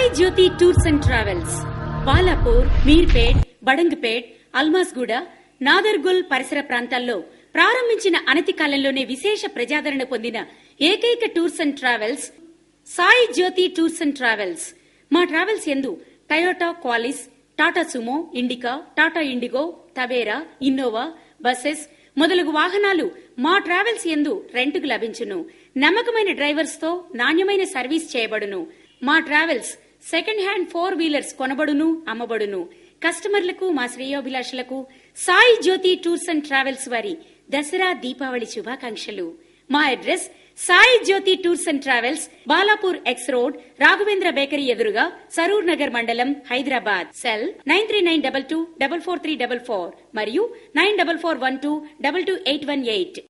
Sai Jyothi tours and travels Balapur, Meerpet, Badangpet, Almasguda, Nadergul పరిసర ప్రాంతాల్లో ప్రారంభించిన అనతి కాలంలోనే విశేష ప్రజాదరణ పొందిన ఏకైక tours and travels Sai Jyothi tours and travels. మా ట్రావెల్స్ యందు Toyota Qualis, Tata Sumo, Indica, Tata Indigo, Tavera, Innova, buses మొదలగు వాహనాలు మా ట్రావెల్స్ యందు రెంటుకు లభించును. నమ్మకమైన డ్రైవర్స్ తో నాణ్యమైన సర్వీస్ చేయబడును. మా ట్రావెల్స్ సెకండ్ హ్యాండ్ 4 వీలర్స్ కొనబడును, అమ్మబడును. కస్టమర్లకు, మా శ్రేయోభిలాషులకు Sai Jyothi tours and travels వారి దసరా దీపావళి శుభాకాంక్షలు. మా address Sai Jyothi tours and travels, Balapur X road, Raghavendra bakery ఎదురుగా, సరూర్ నగర్ మండలం, హైదరాబాద్. సెల్ 9392244344 మరియు 9441222818.